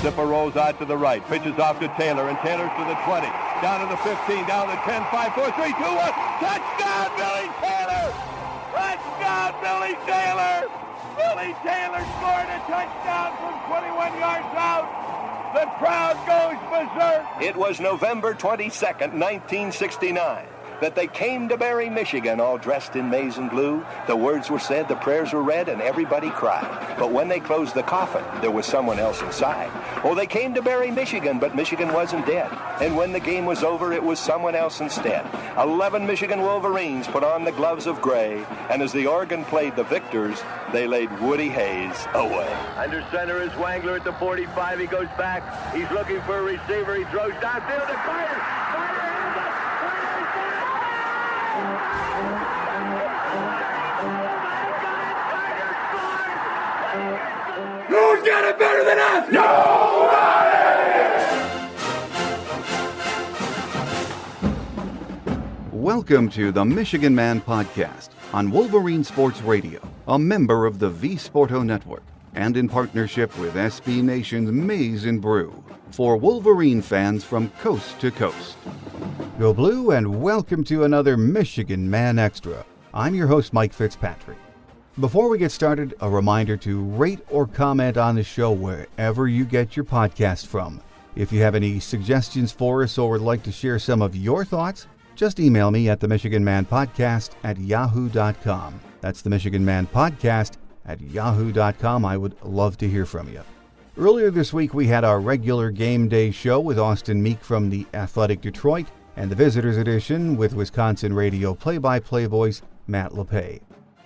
Zipper rolls out to the right, pitches off to Taylor, and Taylor's to the 20, down to the 15, down to the 10, 5, 4, 3, 2, 1. Touchdown, Billy Taylor! Touchdown, Billy Taylor! Billy Taylor scored a touchdown from 21 yards out. The crowd goes berserk. It was November 22nd, 1969. That they came to Barry, Michigan, all dressed in maize and blue. The words were said, the prayers were read, and everybody cried. But when they closed the coffin, there was someone else inside. Oh, they came to Barry, Michigan, but Michigan wasn't dead. And when the game was over, it was someone else instead. 11 Michigan Wolverines put on the gloves of gray, and as the organ played the victors, they laid Woody Hayes away. Under center is Wangler at the 45. He goes back. He's looking for a receiver. He throws downfield to Carter. Who's got it better than us? Nobody! Welcome to the Michigan Man Podcast on Wolverine Sports Radio, a member of the V Sporto Network, and in partnership with SB Nation's Maize and Brew, for Wolverine fans from coast to coast. Go Blue, and welcome to another Michigan Man Extra. I'm your host, Mike Fitzpatrick. Before we get started, a reminder to rate or comment on the show wherever you get your podcast from. If you have any suggestions for us or would like to share some of your thoughts, just email me at themichiganmanpodcast@yahoo.com. That's themichiganmanpodcast@yahoo.com. I would love to hear from you. Earlier this week, we had our regular game day show with Austin Meek from the Athletic Detroit and the Visitors Edition with Wisconsin radio play-by-play voice Matt LePay.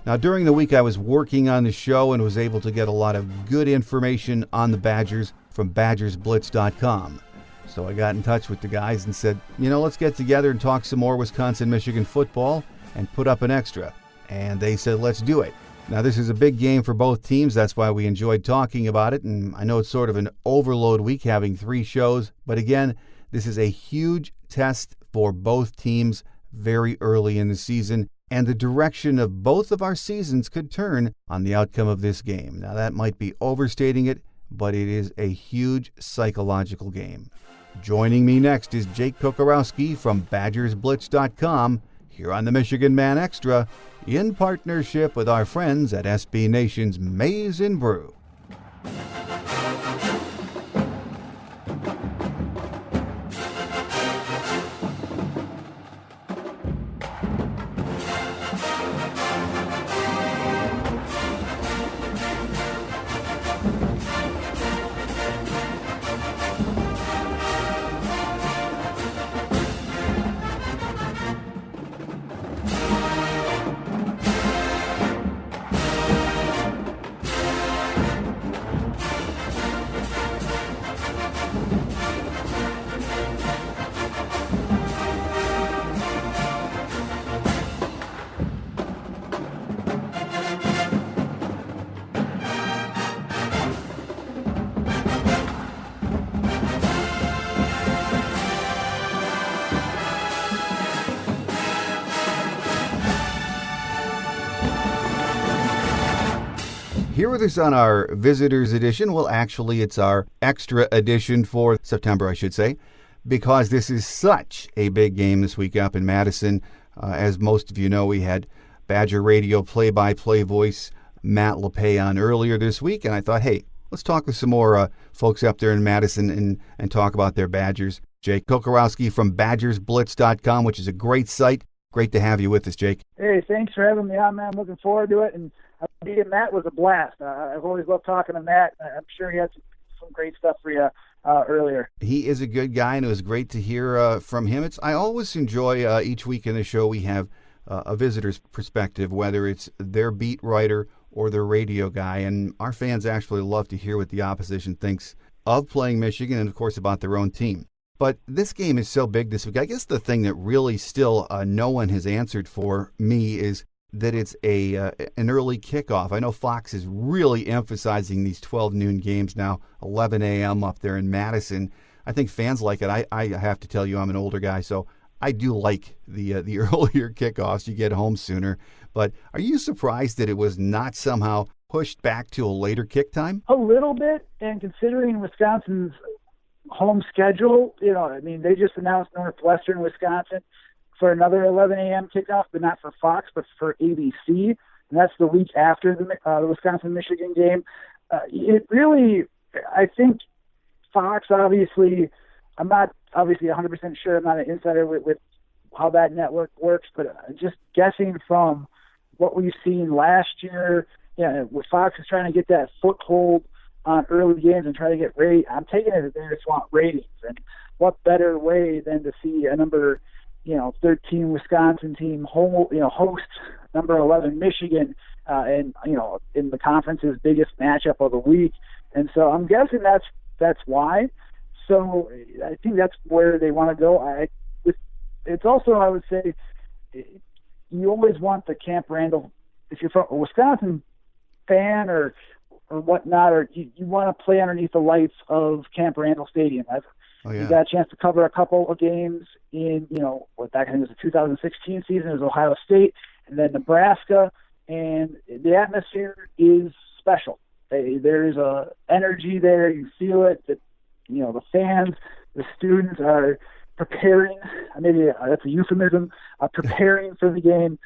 Now, during the week, I was working on the show and was able to get a lot of good information on the Badgers from BadgersBlitz.com. So I got in touch with the guys and said, let's get together and talk some more Wisconsin-Michigan football and put up an extra. And they said, let's do it. Now, this is a big game for both teams. That's why we enjoyed talking about it. And I know it's sort of an overload week having 3 shows. But again, this is a huge test for both teams very early in the season. And the direction of both of our seasons could turn on the outcome of this game. Now, that might be overstating it, but it is a huge psychological game. Joining me next is Jake Kocorowski from BadgersBlitz.com here on the Michigan Man Extra in partnership with our friends at SB Nation's Maize and Brew. Here with us on our Visitors Edition, well, actually, it's our extra edition for September, I should say, because this is such a big game this week up in Madison. As most of you know, we had Badger Radio play-by-play voice Matt LePay on earlier this week, and I thought, hey, let's talk with some more folks up there in Madison and talk about their Badgers. Jake Kocorowski from BadgersBlitz.com, which is a great site. Great to have you with us, Jake. Hey, thanks for having me on, man. I'm looking forward to it. And meeting Matt was a blast. I've always loved talking to Matt. I'm sure he had some great stuff for you earlier. He is a good guy, and it was great to hear from him. I always enjoy each week in the show we have a visitor's perspective, whether it's their beat writer or their radio guy. And our fans actually love to hear what the opposition thinks of playing Michigan and, of course, about their own team. But this game is so big this week. I guess the thing that really still no one has answered for me is that it's an early kickoff. I know Fox is really emphasizing these 12 noon games now, 11 a.m. up there in Madison. I think fans like it. I have to tell you, I'm an older guy, so I do like the earlier kickoffs. You get home sooner. But are you surprised that it was not somehow pushed back to a later kick time? A little bit, and considering Wisconsin's home schedule, I mean, they just announced Northwestern Wisconsin for another 11 a.m. kickoff, but not for Fox, but for ABC, and that's the week after the Wisconsin-Michigan game. It really, I think Fox, obviously, I'm not obviously 100% sure. I'm not an insider with how that network works, but just guessing from what we've seen last year, with Fox is trying to get that foothold on early games and try to get rate. I'm taking it that they just want ratings, and what better way than to see a number 13 Wisconsin team host number 11 Michigan, and in the conference's biggest matchup of the week. And so I'm guessing that's why. So I think that's where they want to go. It's also, I would say, you always want the Camp Randall, if you're from a Wisconsin fan or whatnot, or you want to play underneath the lights of Camp Randall Stadium. You got a chance to cover a couple of games in, back in the 2016 season, it was Ohio State and then Nebraska, and the atmosphere is special. There's a energy there. You feel it. The fans, the students are preparing, maybe that's a euphemism, preparing for the game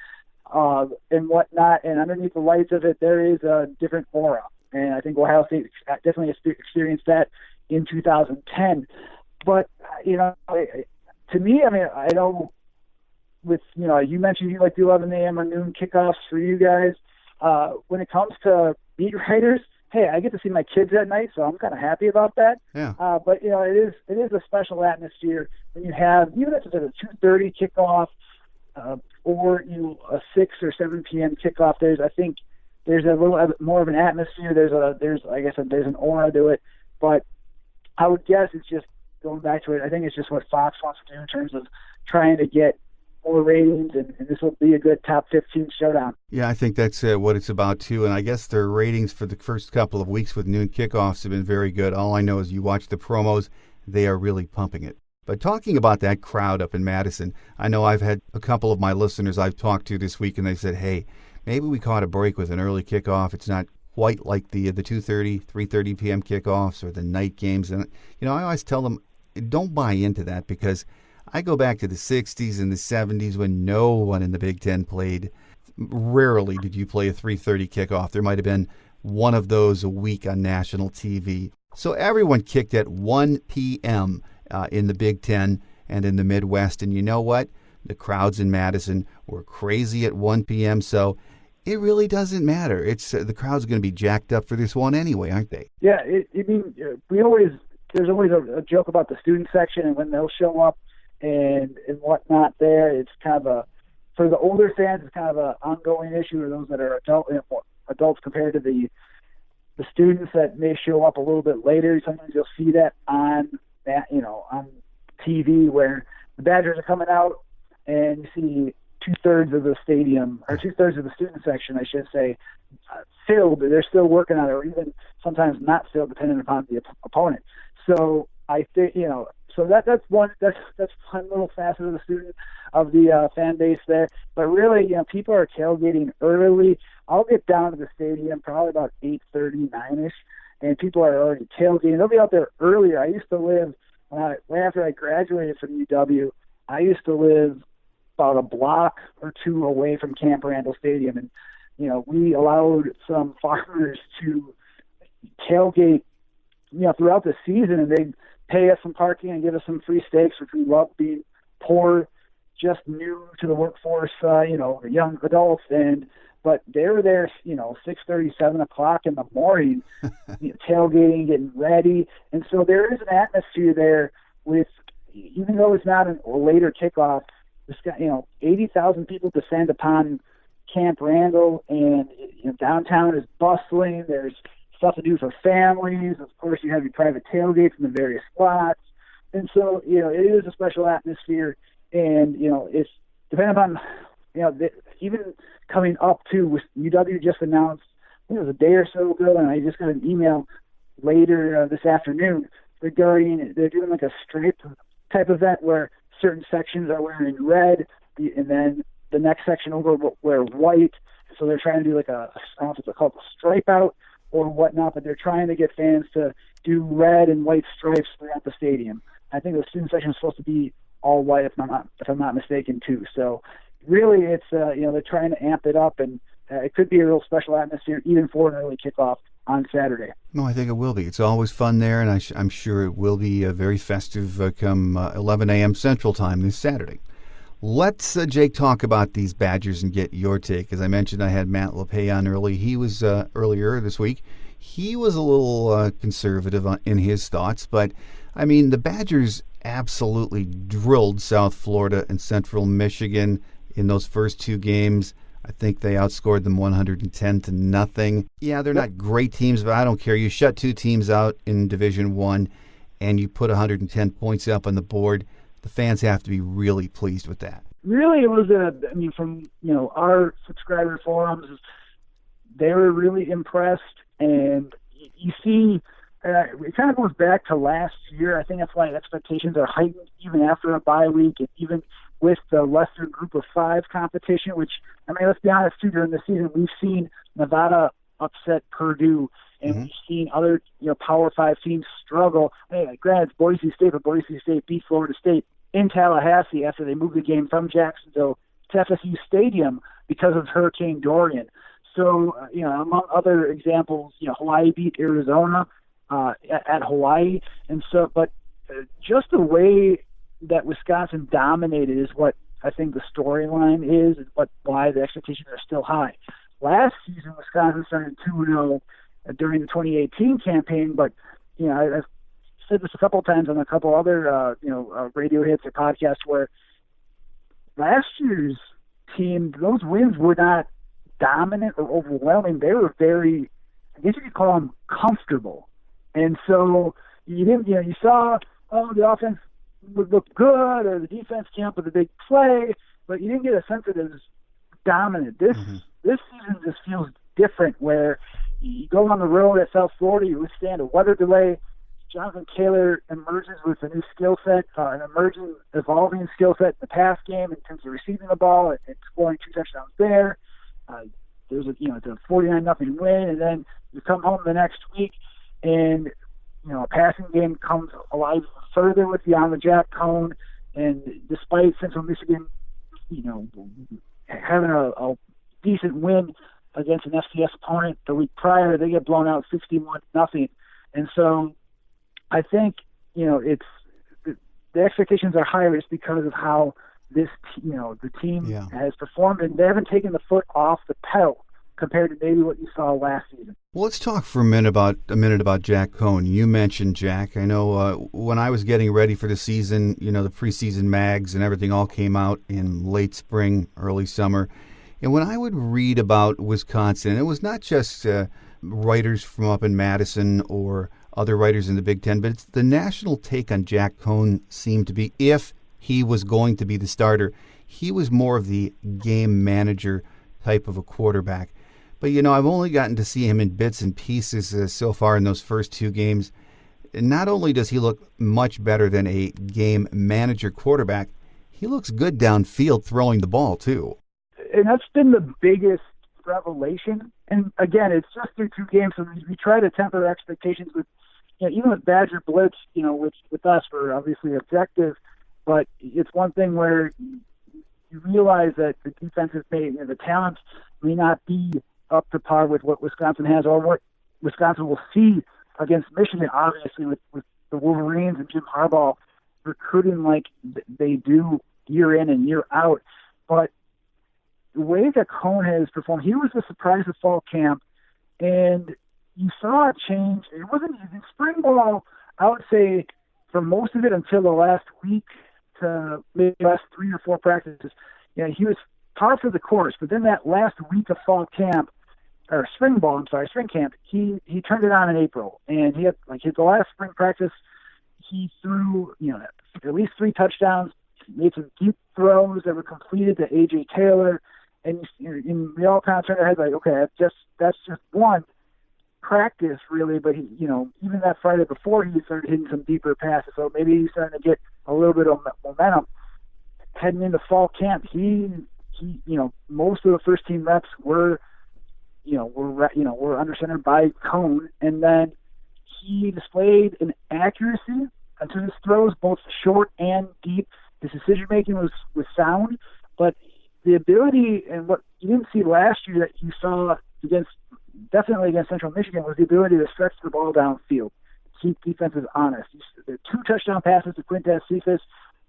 and whatnot, and underneath the lights of it, there is a different aura. And I think Ohio State definitely experienced that in 2010. But, to me, I mean, I know with, you mentioned you like the 11 a.m. or noon kickoffs for you guys. When it comes to beat writers, hey, I get to see my kids at night, so I'm kind of happy about that. Yeah. But, it is a special atmosphere when you have, even if it's a 2:30 kickoff or a 6 or 7 p.m. kickoff, I think there's a little more of an atmosphere. There's like I said, there's an aura to it. But I would guess it's just going back to it. I think it's just what Fox wants to do in terms of trying to get more ratings, and this will be a good top 15 showdown. Yeah, I think that's what it's about too. And I guess their ratings for the first couple of weeks with noon kickoffs have been very good. All I know is you watch the promos, they are really pumping it. But talking about that crowd up in Madison, I know I've had a couple of my listeners I've talked to this week, and they said, hey, maybe we caught a break with an early kickoff. It's not quite like the 2:30, 3:30 p.m. kickoffs or the night games. And, I always tell them, don't buy into that, because I go back to the 60s and the 70s when no one in the Big Ten played. Rarely did you play a 3:30 kickoff. There might have been one of those a week on national TV. So everyone kicked at 1 p.m. In the Big Ten and in the Midwest. And you know what? The crowds in Madison were crazy at 1 p.m. So it really doesn't matter. It's the crowd's going to be jacked up for this one anyway, aren't they? Yeah, there's always a joke about the student section and when they'll show up and whatnot there. It's kind of for the older fans, it's kind of an ongoing issue, or those that are adults compared to the students that may show up a little bit later. Sometimes you'll see that on TV where the Badgers are coming out and you see 2/3 of the stadium, or 2/3 of the student section, I should say, filled. They're still working on it, or even sometimes not filled, depending upon the opponent. So I think, so that's one little facet of the fan base there. But really, people are tailgating early. I'll get down to the stadium probably about 8:30, 9ish, and people are already tailgating. They'll be out there earlier. I used to live right after I graduated from UW. I used to live about a block or two away from Camp Randall Stadium, and we allowed some farmers to tailgate throughout the season, and they'd pay us some parking and give us some free steaks, which we love, being poor, just new to the workforce, young adults. But they were there, 6:30, 7 o'clock in the morning, tailgating, getting ready. And so there is an atmosphere there with, even though it's not a later kickoff, 80,000 people descend upon Camp Randall, and downtown is bustling. There's stuff to do for families. Of course, you have your private tailgates in the various spots. And so, it is a special atmosphere. And, it's depending upon, even coming up to, UW just announced, I think it was a day or so ago, and I just got an email later this afternoon regarding, they're doing like a stripe type event where certain sections are wearing red, and then the next section over will wear white. So they're trying to do like I don't know if it's called a stripe out or whatnot, but they're trying to get fans to do red and white stripes throughout the stadium. I think the student section is supposed to be all white, if I'm not mistaken, too. So really, it's they're trying to amp it up, and it could be a real special atmosphere even for an early kickoff on Saturday. No, I think it will be. It's always fun there, and I'm sure it will be very festive come 11 a.m. Central Time this Saturday. Let's, Jake, talk about these Badgers and get your take. As I mentioned, I had Matt LePay on early. He was earlier this week. He was a little conservative in his thoughts, but, I mean, the Badgers absolutely drilled South Florida and Central Michigan in those first two games. I think they outscored them 110-0. Yeah, they're not great teams, but I don't care. You shut two teams out in Division I, and you put 110 points up on the board. The fans have to be really pleased with that. Really, it was from our subscriber forums, they were really impressed, and you see, it kind of goes back to last year. I think that's why expectations are heightened even after a bye week, and even with the lesser group of five competition, which, I mean, let's be honest, too, during the season, we've seen Nevada upset Purdue, and we've seen other, Power 5 teams struggle. Hey, granted, it's Boise State, but Boise State beat Florida State in Tallahassee after they moved the game from Jacksonville to FSU Stadium because of Hurricane Dorian. So, among other examples, Hawaii beat Arizona at Hawaii. And so, but just the way that Wisconsin dominated is what I think the storyline is, and why the expectations are still high. Last season, Wisconsin started 2-0 during the 2018 campaign, but I've said this a couple of times on a couple other radio hits or podcasts where last year's team, those wins were not dominant or overwhelming. They were very, I guess you could call them comfortable. And so you didn't, you saw, the offense would look good or the defense came up with a big play, but you didn't get a sense that it was dominant. This season just feels different, where you go on the road at South Florida, you withstand a weather delay. Jonathan Taylor emerges with a new skill set, an evolving skill set in the pass game in terms of receiving the ball and scoring 2 touchdowns there. There's it's a 49-0 win, and then you come home the next week, and a passing game comes alive further with the Jack Cone. And despite Central Michigan, having a decent win against an FCS opponent the week prior, they get blown out 61-0. And so I think, it's the expectations are higher just because of how this, the team has performed, and they haven't taken the foot off the pedal compared to maybe what you saw last season. Well, let's talk for a minute about Jack Cone. You mentioned Jack. I know when I was getting ready for the season, the preseason mags and everything all came out in late spring, early summer. And when I would read about Wisconsin, it was not just writers from up in Madison or other writers in the Big Ten, but it's the national take on Jack Cone seemed to be, if he was going to be the starter, he was more of the game manager type of a quarterback. But, I've only gotten to see him in bits and pieces so far in those first two games. And not only does he look much better than a game manager quarterback, he looks good downfield throwing the ball, too. And that's been the biggest revelation. And, again, it's just through 2 games, so we try to temper expectations with, even with Badger Blitz, with us, we're obviously objective, but it's one thing where you realize that the defense has made, the talent may not be up to par with what Wisconsin has or what Wisconsin will see against Michigan, obviously, with the Wolverines and Jim Harbaugh recruiting like they do year in and year out. But the way that Cone has performed, he was the surprise of fall camp, and you saw a change. It wasn't in spring ball, I would say, for most of it until the last week to maybe the last 3 or 4 practices, he was par for the course. But then that last week of fall camp, or spring camp, he turned it on in April. And he had, the last spring practice, he threw, at least 3 touchdowns, made some deep throws that were completed to A.J. Taylor. And we all kind of turned our heads like, okay, that's just one practice, really. But he, even that Friday before, he started hitting some deeper passes. So maybe he's starting to get a little bit of momentum. heading into fall camp, he most of the first team reps were under center by Cone, and then he displayed an accuracy to his throws, both short and deep. His decision making was sound, but the ability and what you didn't see last year that you saw definitely against Central Michigan was the ability to stretch the ball downfield, keep defenses honest. There are 2 touchdown passes to Quintez Cephas,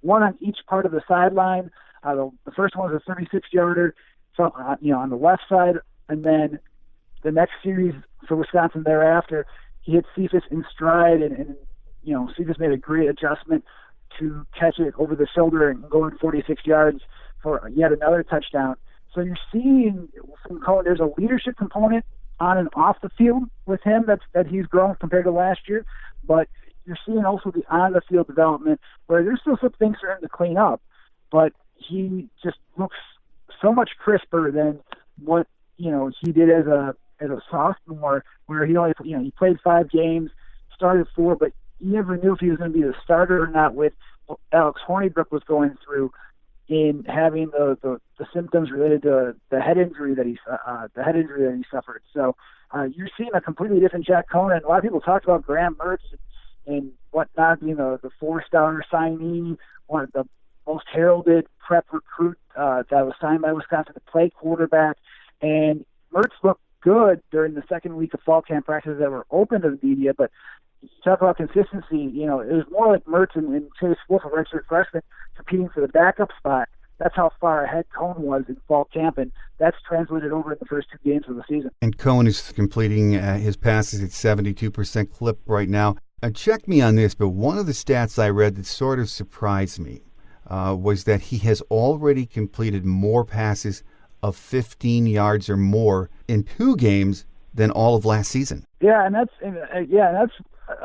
one on each part of the sideline. The first one was a 36-yarder, on the left side, and then the next series for Wisconsin thereafter, he hit Cephas in stride, and Cephas made a great adjustment to catch it over the shoulder and going 46 yards for yet another touchdown. So you're seeing from Cone, there's a leadership component on and off the field with him that he's grown compared to last year, but you're seeing also the on-the-field development where there's still some things for him to clean up, but he just looks so much crisper than what he did as a sophomore, where he only he played 5 games, started 4, but you never knew if he was going to be the starter or not with what Alex Hornibrook was going through in having the symptoms related to the head injury that he suffered. So you're seeing a completely different Jack Cone. And a lot of people talked about Graham Mertz and whatnot being the 4-star signee, one of the most heralded prep recruit that was signed by Wisconsin to play quarterback. And Mertz looked good during the second week of fall camp practices that were open to the media, but talk about consistency, it was more like Mertz and Chase Wolf, a redshirt freshman, competing for the backup spot. That's how far ahead Cone was in fall camp, and that's translated over in the first 2 games of the season. And Cone is completing his passes at 72% clip right now. Check me on this, but one of the stats I read that sort of surprised me was that he has already completed more passes of 15 yards or more in 2 games than all of last season. Yeah, and that's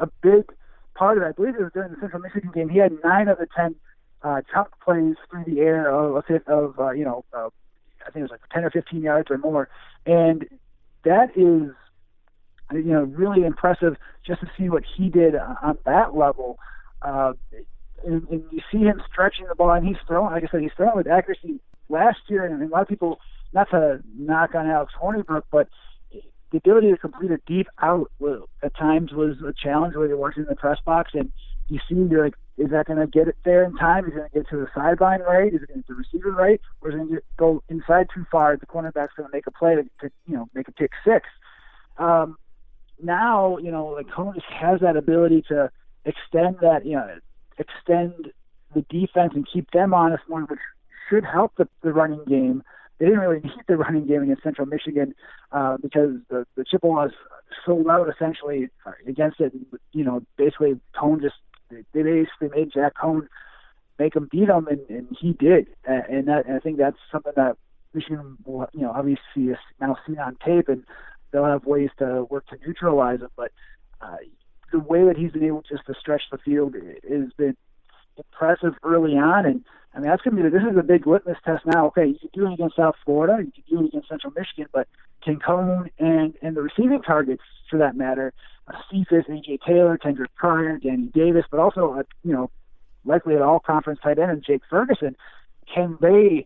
a big part of it. I believe it was during the Central Michigan game. He had 9 of the 10 chunk plays through the air I think it was like 10 or 15 yards or more, and that is really impressive just to see what he did on that level. And you see him stretching the ball, and he's throwing, like I said, he's throwing with accuracy last year, and a lot of people, not to knock on Alex Hornibrook, but the ability to complete a deep out at times was a challenge where you're watching in the press box, and you see, you're like, is that going to get it there in time? Is it going to get to the sideline right? Is it going to get the receiver right? Or is it going to go inside too far? The cornerback's going to make a play to make a pick 6. Now, Cone just has that ability to extend the defense and keep them honest more, which should help the running game. They didn't really need the running game against Central Michigan because the Chippewas sold out essentially against it. Basically Cone they basically made Jack Cone make him beat him, and he did. And I think that's something that Michigan will, obviously now see on tape, and they'll have ways to work to neutralize him. But the way that he's been able just to stretch the field has been impressive early on, and I mean, this is a big litmus test now. Okay, you can do it against South Florida, you can do it against Central Michigan, but can Cone and the receiving targets, for that matter, Cephas, A.J. Taylor, Kendrick Pryor, Danny Davis, but also, likely an all-conference tight end, and Jake Ferguson, can they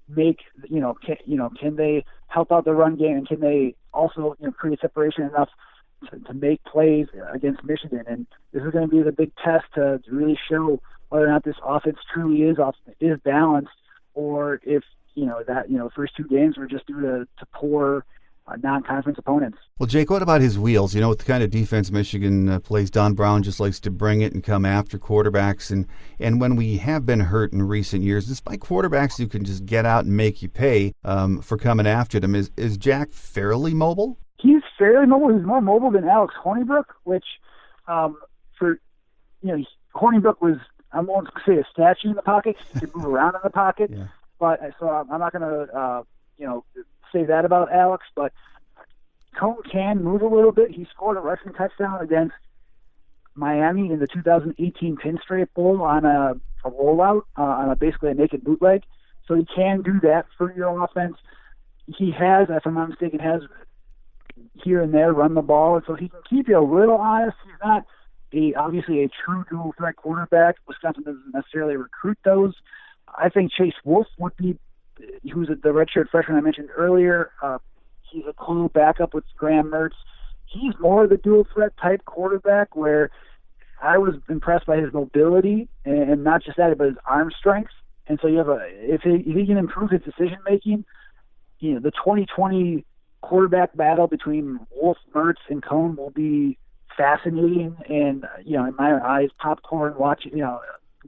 make, can they help out the run game, and can they also, create separation enough to make plays against Michigan? And this is going to be the big test to really show whether or not this offense truly is balanced, or if the first 2 games were just due to poor non-conference opponents. Well, Jake, what about his wheels? With the kind of defense Michigan plays, Don Brown just likes to bring it and come after quarterbacks. And when we have been hurt in recent years, despite quarterbacks who can just get out and make you pay for coming after them, is Jack fairly mobile? He's fairly mobile. He's more mobile than Alex Hornibrook, which Hornibrook was, I won't say a statue in the pocket. He could move around in the pocket. Yeah. But so I'm not going to, say that about Alex. But Cone can move a little bit. He scored a rushing touchdown against Miami in the 2018 Pinstripe Bowl on a rollout, on basically a naked bootleg. So he can do that for your offense. He has, if I'm not mistaken, here and there run the ball, and so he can keep you a little honest. He's not obviously a true dual threat quarterback. Wisconsin doesn't necessarily recruit those, I think Chase Wolf would be, who's the redshirt freshman I mentioned earlier. He's a cool backup with Graham Mertz. He's more of the dual threat type quarterback where I was impressed by his mobility and not just that, but his arm strength. And so you have if he can improve his decision making, the 2020 quarterback battle between Wolf, Mertz, and Cohn will be fascinating. And in my eyes, popcorn watching,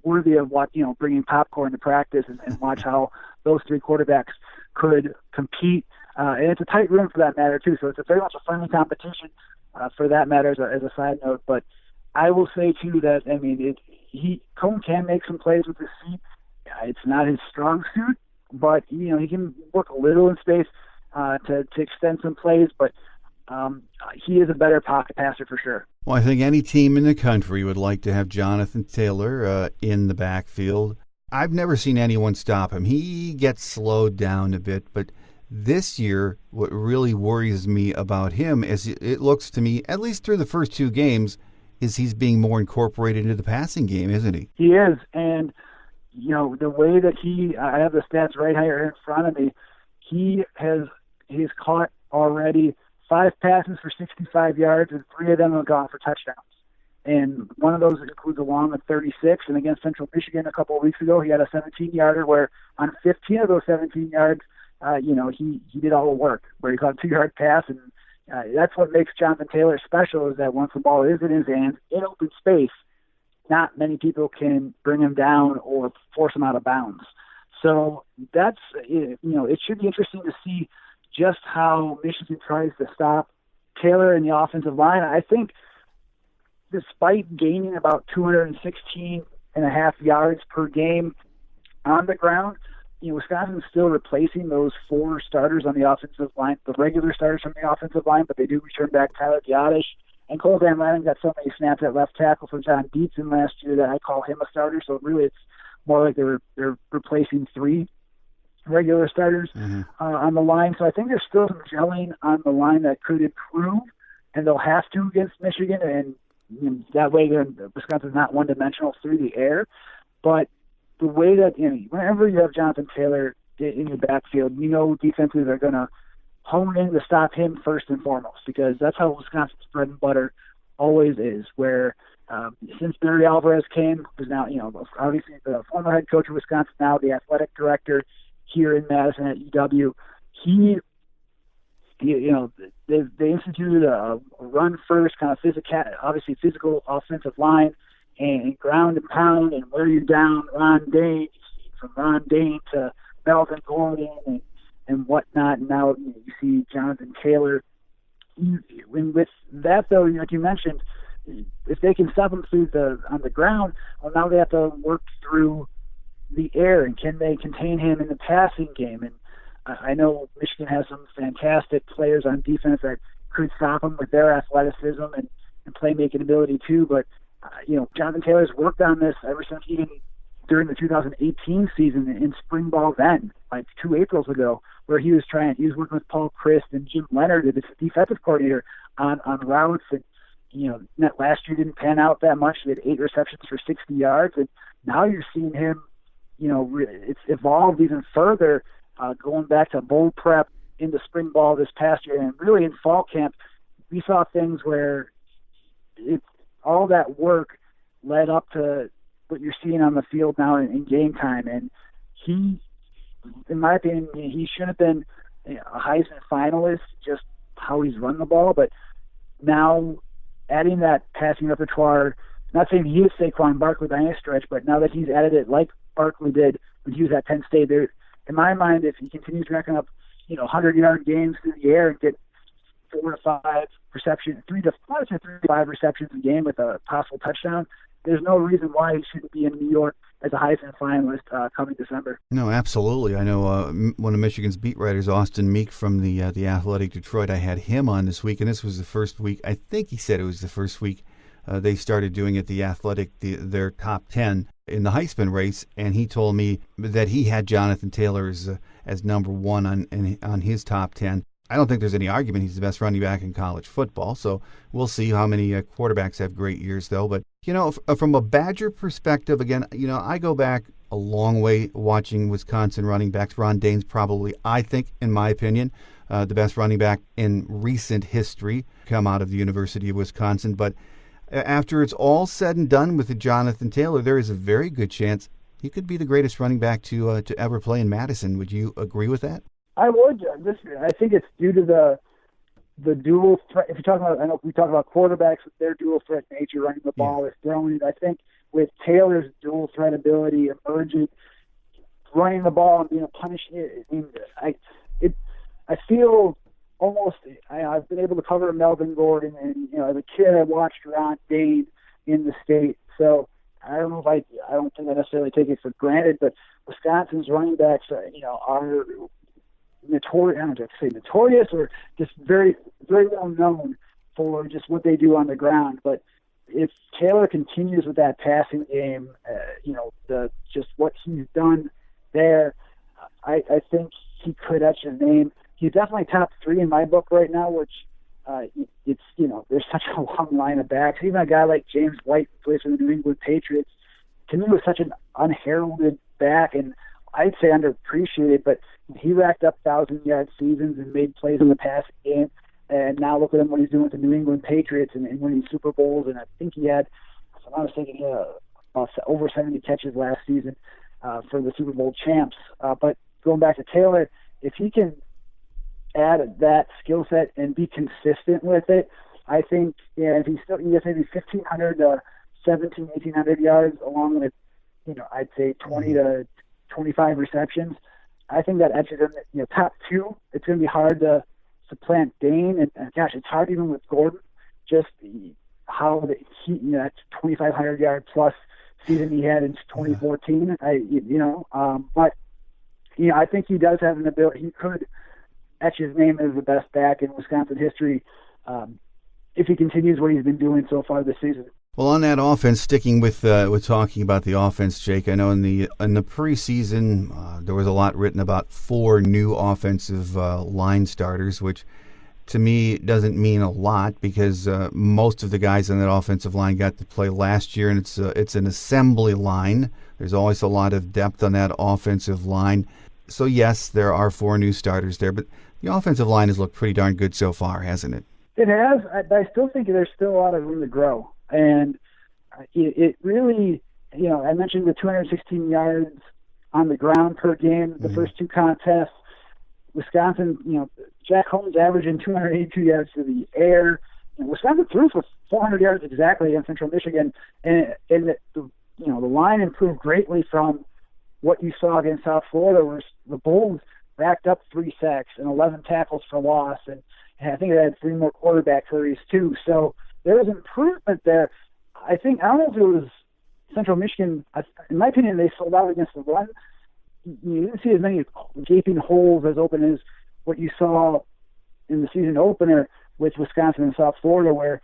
worthy of bringing popcorn to practice and watch how those three quarterbacks could compete. And it's a tight room for that matter too. So it's very much a friendly competition for that matter as a side note. But I will say too that Cohn can make some plays with his feet. It's not his strong suit, but he can work a little in space to extend some plays. But he is a better pocket passer for sure. Well, I think any team in the country would like to have Jonathan Taylor in the backfield. I've never seen anyone stop him. He gets slowed down a bit, but this year, what really worries me about him is it looks to me, at least through the first two games, is he's being more incorporated into the passing game, isn't he? He is, and the way that I have the stats right here in front of me, he's caught already 5 passes for 65 yards, and 3 of them have gone for touchdowns. And one of those includes a long of 36, and against Central Michigan a couple of weeks ago, he had a 17-yarder where on 15 of those 17 yards, he did all the work, where he caught a 2-yard pass, and that's what makes Jonathan Taylor special, is that once the ball is in his hands, in open space, not many people can bring him down or force him out of bounds. So that's, it should be interesting to see just how Michigan tries to stop Taylor in the offensive line. I think despite gaining about 216.5 yards per game on the ground, Wisconsin's still replacing those 4 starters on the offensive line, the regular starters from the offensive line, but they do return back Tyler Giadish. And Cole Van Lanning got so many snaps at left tackle for John Dietzen last year that I call him a starter. So really it's more like they're replacing 3 regular starters on the line. So I think there's still some gelling on the line that could improve, and they'll have to against Michigan. And that way Wisconsin's not one-dimensional through the air. But the way that, whenever you have Jonathan Taylor in your backfield, defenses are going to hone in to stop him first and foremost, because that's how Wisconsin's bread and butter always is, where since Barry Alvarez came, who's now, obviously the former head coach of Wisconsin, now the athletic director here in Madison at UW, they instituted a run-first kind of physical offensive line, and ground and pound and wear you down. Ron Dane, from Ron Dane to Melvin Gordon and whatnot. And now you see Jonathan Taylor. And with that, though, like you mentioned, if they can stop him on the ground, well, now they have to work through the air, and can they contain him in the passing game? And I know Michigan has some fantastic players on defense that could stop him with their athleticism and playmaking ability too, but Jonathan Taylor's worked on this ever since even during the 2018 season in spring ball then, like 2 Aprils ago, where he was working with Paul Christ and Jim Leonard, the defensive coordinator, on routes. And, that last year didn't pan out that much. He had 8 receptions for 60 yards. And now you're seeing him, it's evolved even further, going back to bowl prep into spring ball this past year. And really in fall camp, we saw things where all that work led up to what you're seeing on the field now in game time. And he, in my opinion, he should have been a Heisman finalist, just how he's run the ball. But now adding that passing repertoire, not saying he is Saquon Barkley by any stretch, but now that he's added it like Barkley did when he was at Penn State, there, in my mind, if he continues racking up, 100-yard games through the air and get 4 to 5 receptions, 3 to 5 receptions a game with a possible touchdown, there's no reason why he shouldn't be in New York as a Heisman finalist coming December. No, absolutely. I know one of Michigan's beat writers, Austin Meek from the Athletic Detroit, I had him on this week, and this was the first week, I think he said it was the first week they started doing it, the Athletic, their top 10 in the Heisman race, and he told me that he had Jonathan Taylor as number 1 on his top 10. I don't think there's any argument he's the best running back in college football, so we'll see how many quarterbacks have great years, though. But, from a Badger perspective, again, I go back a long way watching Wisconsin running backs. Ron Dane's probably, I think, in my opinion, the best running back in recent history come out of the University of Wisconsin. But after it's all said and done with Jonathan Taylor, there is a very good chance he could be the greatest running back to ever play in Madison. Would you agree with that? I would. I think it's due to the dual threat. If you're talking about, I know we talk about quarterbacks with their dual threat nature, running the ball or throwing it. I think with Taylor's dual threat ability emerging, running the ball and being a punishment, I feel almost. I've been able to cover Melvin Gordon, and as a kid, I watched Ron Dane in the state. So I don't know if I don't think I necessarily take it for granted, but Wisconsin's running backs, are notorious. I don't know if I say notorious or just very, very well known for just what they do on the ground. But if Taylor continues with that passing game, just what he's done there, I think he could etch his name. He's definitely top 3 in my book right now, which it's there's such a long line of backs. Even a guy like James White, who plays for the New England Patriots, to me was such an unheralded back, and I'd say underappreciated, but he racked up 1,000-yard seasons and made plays in the passing game. And now look at him, what he's doing with the New England Patriots and winning Super Bowls. And I think he had, if I'm not mistaken, over 70 catches last season for the Super Bowl champs. But going back to Taylor, if he can add that skill set and be consistent with it, I think if he still gets maybe 1,500 to 1,700 yards along with, I'd say 20 to 25 receptions, I think that etches him, top 2. It's going to be hard to supplant Dane, and gosh, it's hard even with Gordon. Just how that 2,500 yard plus season he had in 2014. But I think he does have an ability. He could etch his name as the best back in Wisconsin history if he continues what he's been doing so far this season. Well, on that offense, sticking with talking about the offense, Jake, I know in the preseason there was a lot written about 4 new offensive line starters, which to me doesn't mean a lot because most of the guys on that offensive line got to play last year, and it's an assembly line. There's always a lot of depth on that offensive line. So yes, there are 4 new starters there, but the offensive line has looked pretty darn good so far, hasn't it? It has. I still think there's still a lot of room to grow. And it really, I mentioned the 216 yards on the ground per game, the first 2 contests. Wisconsin, Jack Holmes averaging 282 yards to the air. Wisconsin threw for 400 yards exactly against Central Michigan, and the line improved greatly from what you saw against South Florida, where the Bulls racked up 3 sacks and 11 tackles for loss, and I think they had 3 more quarterback hurries too. So there was improvement there. I don't know if it was Central Michigan. In my opinion, they sold out against the run. You didn't see as many gaping holes as open as what you saw in the season opener with Wisconsin and South Florida, where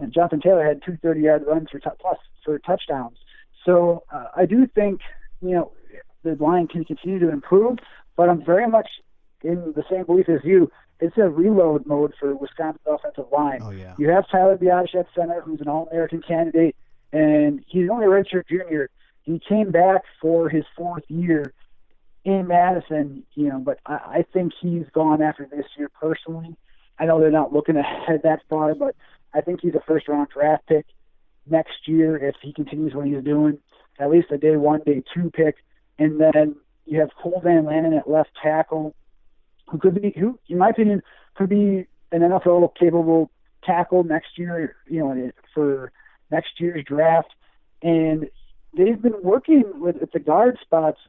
Jonathan Taylor had 2 30-yard runs for touchdowns. So I do think the line can continue to improve, but I'm very much in the same belief as you. It's a reload mode for Wisconsin's offensive line. Oh, yeah. You have Tyler Biadasz at center, who's an All-American candidate, and he's only a redshirt junior. He came back for his 4th year in Madison, but I think he's gone after this year personally. I know they're not looking ahead that far, but I think he's a first-round draft pick next year if he continues what he's doing, at least a day 1, day 2 pick. And then you have Cole Van Lanen at left tackle, who, in my opinion, could be an NFL-capable tackle next year, for next year's draft. And they've been working with the guard spots.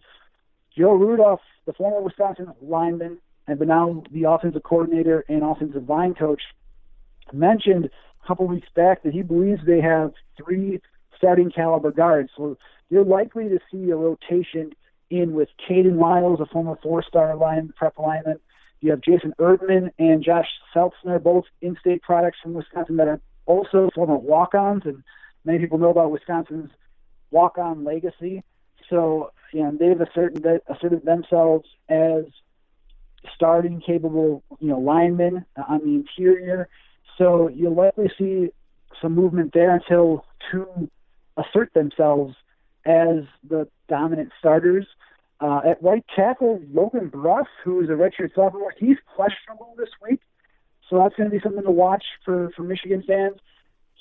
Joe Rudolph, the former Wisconsin lineman, and but now the offensive coordinator and offensive line coach, mentioned a couple weeks back that he believes they have 3 starting caliber guards. So you're likely to see a rotation in with Caden Lyles, a former 4-star prep lineman. You have Jason Erdman and Josh Seltzner, both in-state products from Wisconsin that are also former walk-ons, and many people know about Wisconsin's walk-on legacy. So they've asserted themselves as starting capable, linemen on the interior. So you'll likely see some movement there until 2 assert themselves as the dominant starters. At right tackle, Logan Bruss, who is a redshirt sophomore, he's questionable this week, so that's going to be something to watch for Michigan fans.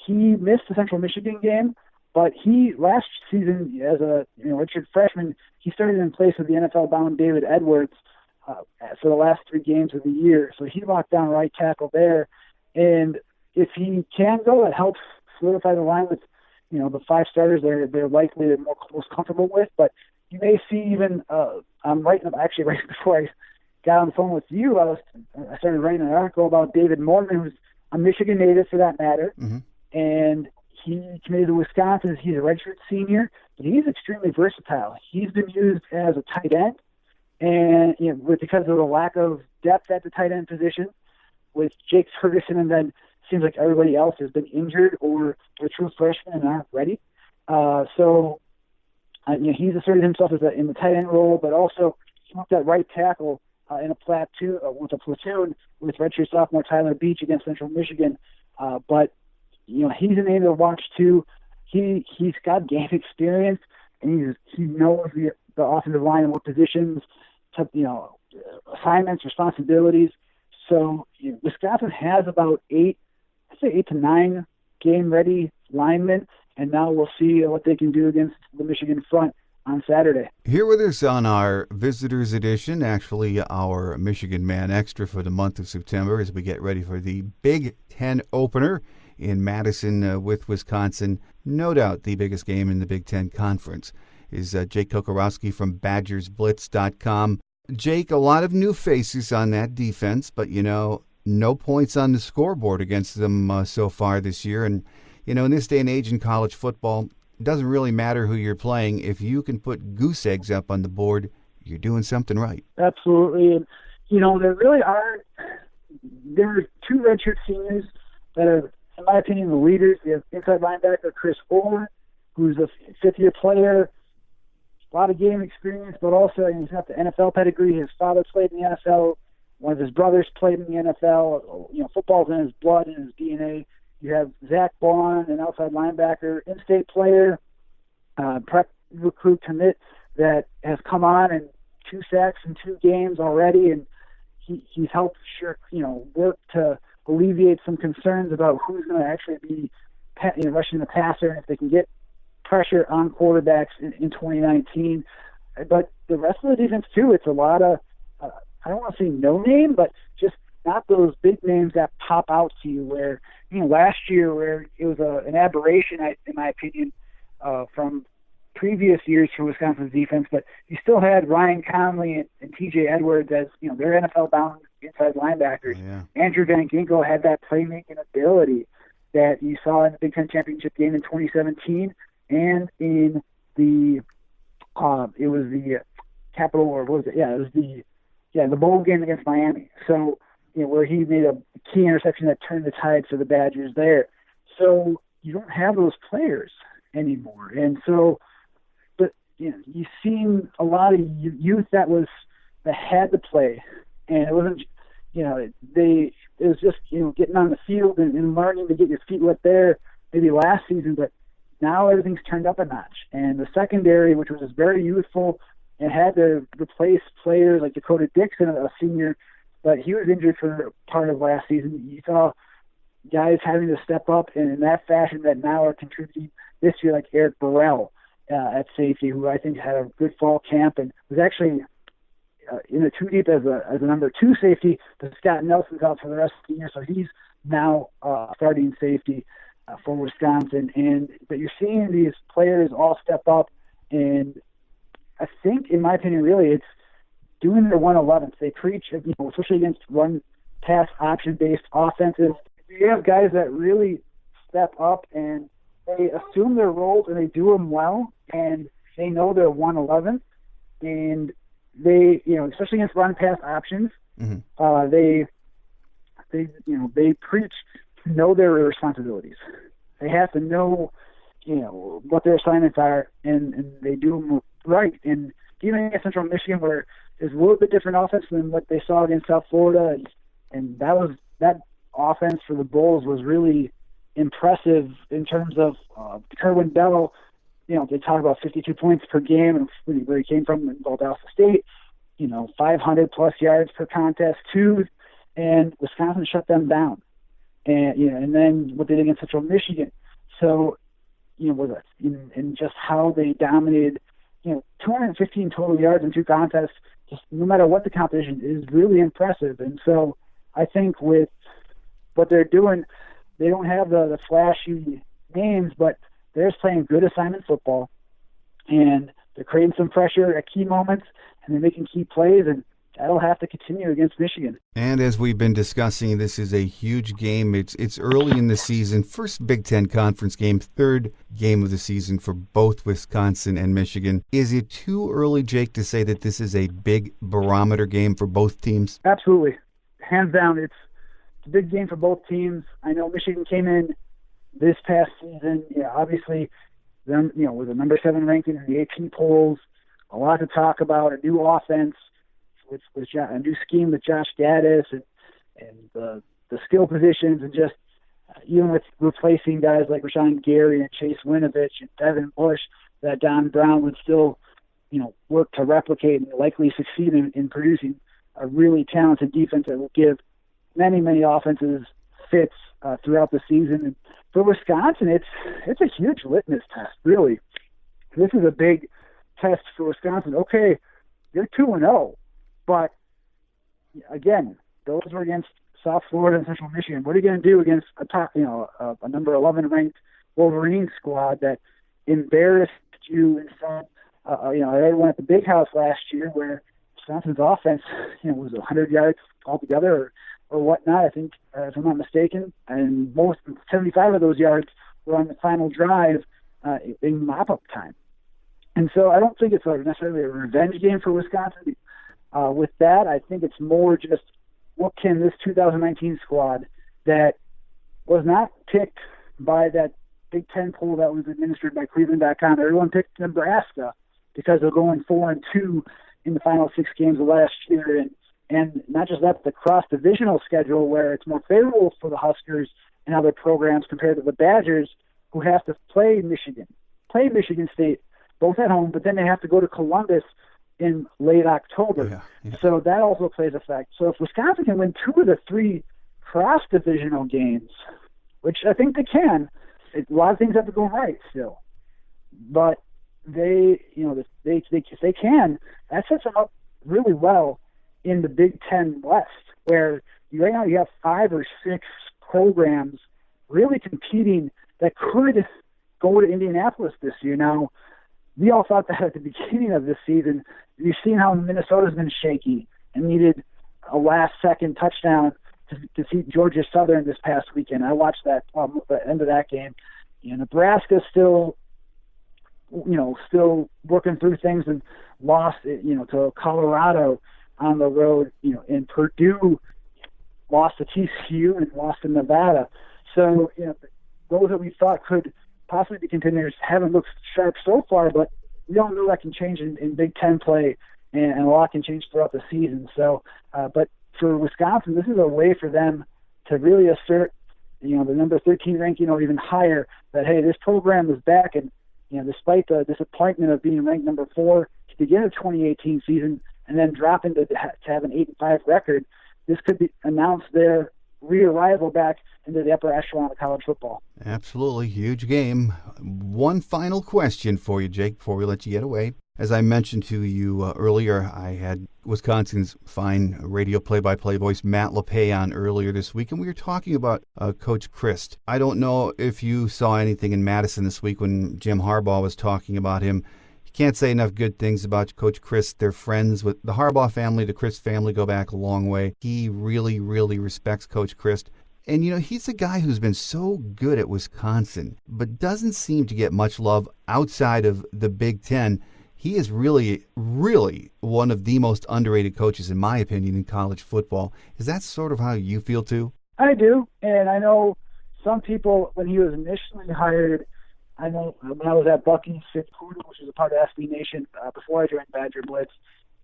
He missed the Central Michigan game, but he last season as a redshirt freshman, he started in place of the NFL-bound David Edwards for the last 3 games of the year. So he locked down right tackle there, and if he can go, that helps solidify the line with the 5 starters they're likely the most comfortable with. But you may see even I'm writing up actually right before I got on the phone with you. I started writing an article about David Morgan, who's a Michigan native for that matter, and he committed to Wisconsin. He's a redshirt senior, but he's extremely versatile. He's been used as a tight end, and because of the lack of depth at the tight end position with Jake Ferguson, and then seems like everybody else has been injured or they're true freshmen and aren't ready. So he's asserted himself in the tight end role, but also he went that right tackle in a platoon with redshirt sophomore Tyler Beach against Central Michigan. But he's a name to watch too. He's got game experience, and he knows the offensive line and what positions, assignments, responsibilities. So Wisconsin has about 8 to 9 game-ready linemen, and now we'll see what they can do against the Michigan front on Saturday. Here with us on our Visitors Edition, actually our Michigan Man Extra for the month of September as we get ready for the Big Ten opener in Madison with Wisconsin. No doubt the biggest game in the Big Ten Conference is Jake Kocorowski from BadgersBlitz.com. Jake, a lot of new faces on that defense, but no points on the scoreboard against them so far this year. And, in this day and age in college football, it doesn't really matter who you're playing. If you can put goose eggs up on the board, you're doing something right. Absolutely. And, there really are – there are 2 redshirt seniors that are, in my opinion, the leaders. You have inside linebacker Chris Orr, who's a 5th-year player, a lot of game experience, but also he's got the NFL pedigree. His father played in the NFL. One of his brothers played in the NFL. Football's in his blood and his DNA. You have Zach Bond, an outside linebacker, in-state player, prep recruit commit that has come on and 2 sacks in 2 games already, and he's helped work to alleviate some concerns about who's going to actually be rushing the passer and if they can get pressure on quarterbacks in 2019. But the rest of the defense too, it's a lot of I don't want to say no name, but just not those big names that pop out to you where, last year where it was an aberration, in my opinion, from previous years for Wisconsin's defense, but you still had Ryan Conley and TJ Edwards as, they're NFL-bound inside linebackers. Yeah. Andrew Van Ginkel had that playmaking ability that you saw in the Big Ten championship game in 2017 and in the, it was the Capital, or what was it? Yeah, it was the bowl game against Miami. So, where he made a key interception that turned the tide for the Badgers there. So you don't have those players anymore. And so, but, you've seen a lot of youth that had to play. And it wasn't, it was just, getting on the field and learning to get your feet wet there maybe last season. But now everything's turned up a notch. And the secondary, which was very youthful, and had to replace players like Dakota Dixon, a senior, but he was injured for part of last season. You saw guys having to step up in that fashion that now are contributing this year, like Eric Burrell at safety, who I think had a good fall camp and was actually in the 2 deep as a number 2 safety, but Scott Nelson's out for the rest of the year, so he's now starting safety for Wisconsin. But you're seeing these players all step up, and I think, in my opinion, really, it's doing their 111s. They preach, especially against run-pass option-based offenses. You have guys that really step up and they assume their roles and they do them well, and they know their 111, and they, especially against run-pass options, they preach to know their responsibilities. They have to know, what their assignments are, and they do them right. And even against Central Michigan, where there's a little bit different offense than what they saw against South Florida, and that offense for the Bulls was really impressive in terms of Kerwin Bell they talk about 52 points per game and where he came from in Valdosta State, 500 plus yards per contest too, and Wisconsin shut them down. And then what they did against Central Michigan. So, and just how they dominated, 215 total yards in 2 contests, just no matter what the competition, is really impressive. And so I think with what they're doing, they don't have the flashy names, but they're just playing good assignment football, and they're creating some pressure at key moments, and they're making key plays, and that'll have to continue against Michigan. And as we've been discussing, this is a huge game. It's early in the season. First Big Ten Conference game, third game of the season for both Wisconsin and Michigan. Is it too early, Jake, to say that this is a big barometer game for both teams? Absolutely. Hands down, it's a big game for both teams. I know Michigan came in this past season, obviously, them, with a number 7 ranking in the AP polls, a lot to talk about, a new offense, with a new scheme with Josh Gaddis and the skill positions, and just even with replacing guys like Rashawn Gary and Chase Winovich and Devin Bush, that Don Brown would still, work to replicate and likely succeed in producing a really talented defense that will give many, many offenses fits throughout the season. And for Wisconsin, it's a huge litmus test, really. This is a big test for Wisconsin. Okay, you're 2-0. But, again, those were against South Florida and Central Michigan. What are you going to do against a number 11 ranked Wolverine squad that embarrassed you in front, everyone at the Big House last year, where Wisconsin's offense, was 100 yards altogether or whatnot, I think, if I'm not mistaken, and 75 of those yards were on the final drive in mop-up time. And so I don't think it's necessarily a revenge game for Wisconsin. With that, I think it's more just what can this 2019 squad that was not picked by that Big Ten poll that was administered by Cleveland.com. Everyone picked Nebraska because they're going 4-2 in the final 6 games of last year. And not just that, the cross-divisional schedule where it's more favorable for the Huskers and other programs compared to the Badgers, who have to play Michigan State, both at home, but then they have to go to Columbus in late October. Yeah. So that also plays a factor. So if Wisconsin can win 2 of the 3 cross-divisional games, which I think they can, a lot of things have to go right still. But if they can, that sets them up really well in the Big Ten West, where right now you have 5 or 6 programs really competing that could go to Indianapolis this year. Now, we all thought that at the beginning of this season. You've seen how Minnesota's been shaky and needed a last-second touchdown to defeat Georgia Southern this past weekend. I watched that the end of that game. Nebraska's still working through things and lost, to Colorado on the road. And Purdue lost to TCU and lost to Nevada. So, those that we thought could possibly be contenders haven't looked sharp so far, but we all know that can change in Big Ten play, and a lot can change throughout the season. So, but for Wisconsin, this is a way for them to really assert, the number 13 ranking or even higher, that, hey, this program is back, and, despite the disappointment of being ranked number 4 to begin the 2018 season and then dropping to have an 8-5 record, this could announce their re-arrival back into the upper echelon of college football. Absolutely. Huge game. One final question for you, Jake, before we let you get away. As I mentioned to you earlier, I had Wisconsin's fine radio play-by-play voice, Matt LePay, on earlier this week, and we were talking about Coach Christ. I don't know if you saw anything in Madison this week when Jim Harbaugh was talking about him. You can't say enough good things about Coach Christ. They're friends with the Harbaugh family. The Christ family go back a long way. He really, really respects Coach Christ. And, he's a guy who's been so good at Wisconsin, but doesn't seem to get much love outside of the Big Ten. He is really, really one of the most underrated coaches, in my opinion, in college football. Is that sort of how you feel, too? I do, and I know some people, when he was initially hired, I know when I was at Bucky's Fifth Quarter, which is a part of SB Nation, before I joined Badger Blitz,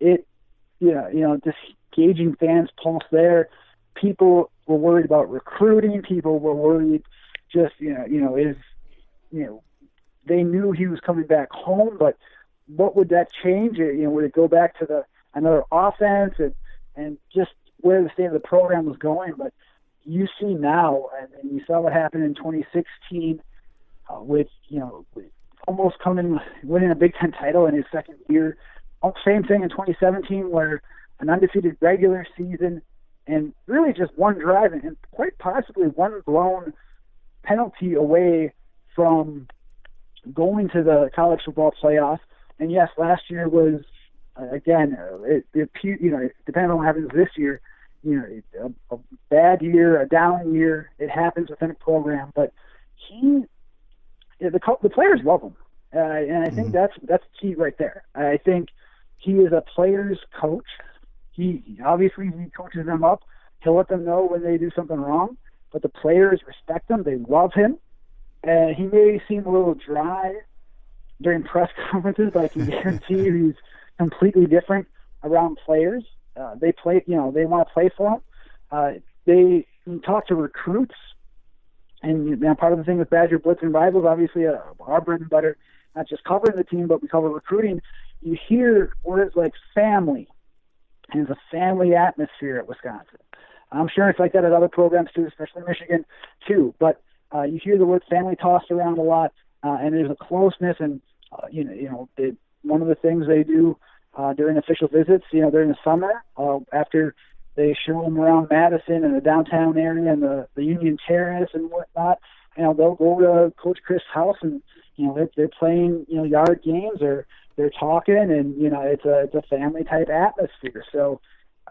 just gauging fans' pulse there, people were worried about recruiting. People were worried just, they knew he was coming back home, but what would that change? Would it go back to another offense and just where the state of the program was going? But you see now, and you saw what happened in 2016 with almost winning a Big Ten title in his second year. Same thing in 2017 where an undefeated regular season and really just one drive and quite possibly one blown penalty away from going to the college football playoff. And yes, last year was, again, depending on what happens this year, a bad year, a down year, it happens within a program. But the players love him. And I think that's key right there. I think he is a player's coach. He coaches them up. He'll let them know when they do something wrong. But the players respect him. They love him. And he may seem a little dry during press conferences, but I can guarantee you he's completely different around players. They play, they want to play for him. They talk to recruits. And part of the thing with Badger Blitz and Rivals, obviously, our bread and butter, not just covering the team, but we cover recruiting. You hear words like family, and there's a family atmosphere at Wisconsin. I'm sure it's like that at other programs too, especially Michigan too. But you hear the word family tossed around a lot, and there's a closeness. And one of the things they do during official visits, during the summer, after they show them around Madison and the downtown area and the Union Terrace and whatnot, they'll go to Coach Chris' house and they're playing yard games or they're talking, and it's a family type atmosphere. So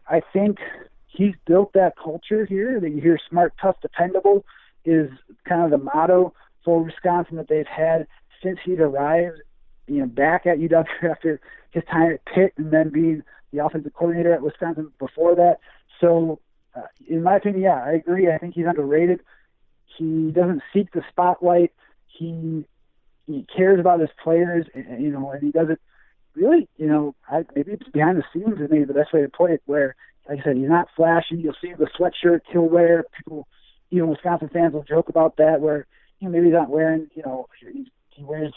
I think he's built that culture here. That you hear smart, tough, dependable is kind of the motto for Wisconsin that they've had since he's arrived, back at UW after his time at Pitt and then being the offensive coordinator at Wisconsin before that. So in my opinion, yeah, I agree. I think he's underrated. He doesn't seek the spotlight. He cares about his players, and he does it really, maybe it's behind the scenes is maybe the best way to put it, where, like I said, he's not flashy. You'll see the sweatshirt he'll wear. People, even Wisconsin fans will joke about that, where, maybe he's not wearing, he wears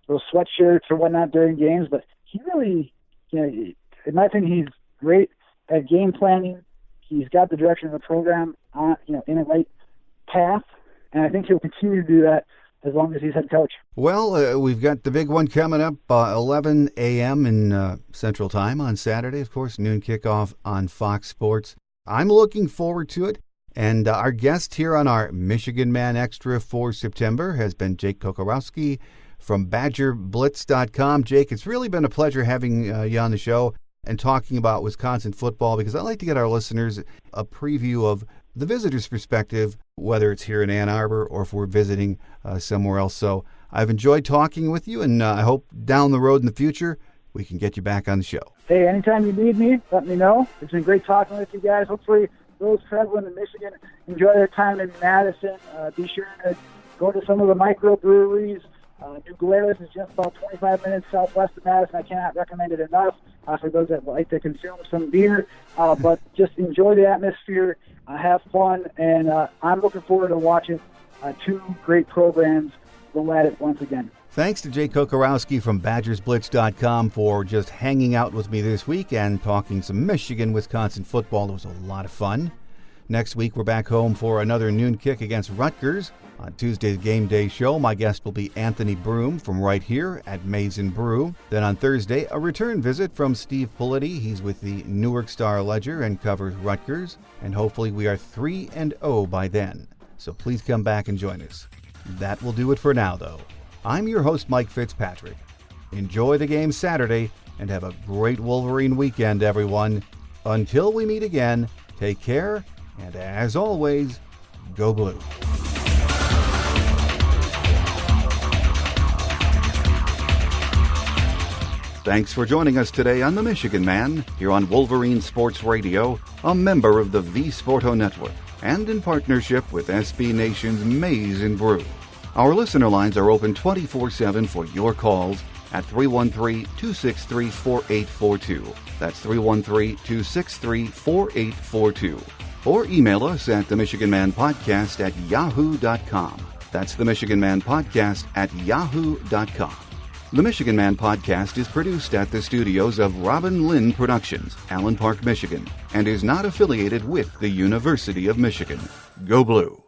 those sweatshirts or whatnot during games, but he really, in my opinion, he's great at game planning. He's got the direction of the program on, in a right path, and I think he'll continue to do that as long as he's head coach. Well, we've got the big one coming up, 11 a.m. in Central Time on Saturday, of course, noon kickoff on Fox Sports. I'm looking forward to it, and our guest here on our Michigan Man Extra for September has been Jake Kocorowski from BadgerBlitz.com. Jake, it's really been a pleasure having you on the show and talking about Wisconsin football, because I like to get our listeners a preview of the visitor's perspective, whether it's here in Ann Arbor or if we're visiting somewhere else. So I've enjoyed talking with you, and I hope down the road in the future we can get you back on the show. Hey, anytime you need me, let me know. It's been great talking with you guys. Hopefully those traveling to Michigan enjoy their time in Madison. Be sure to go to some of the microbreweries. New Glarus is just about 25 minutes southwest of Madison. I cannot recommend it enough for those that like to consume some beer. But just enjoy the atmosphere, have fun, and I'm looking forward to watching two great programs go at it once again. Thanks to Jake Kocorowski from BadgersBlitz.com for just hanging out with me this week and talking some Michigan-Wisconsin football. It was a lot of fun. Next week, we're back home for another noon kick against Rutgers. On Tuesday's Game Day show, my guest will be Anthony Broom from right here at Maize & Brew. Then on Thursday, a return visit from Steve Politti. He's with the Newark Star-Ledger and covers Rutgers. And hopefully we are 3-0 by then. So please come back and join us. That will do it for now, though. I'm your host, Mike Fitzpatrick. Enjoy the game Saturday and have a great Wolverine weekend, everyone. Until we meet again, take care, and as always, go Blue. Thanks for joining us today on The Michigan Man, here on Wolverine Sports Radio, a member of the V-Sporto Network, and in partnership with SB Nation's Maize & Brew. Our listener lines are open 24/7 for your calls at 313-263-4842. That's 313-263-4842. Or email us at the Michigan Man Podcast at yahoo.com. That's the Michigan Man Podcast at yahoo.com. The Michigan Man Podcast is produced at the studios of Robin Lynn Productions, Allen Park, Michigan, and is not affiliated with the University of Michigan. Go Blue!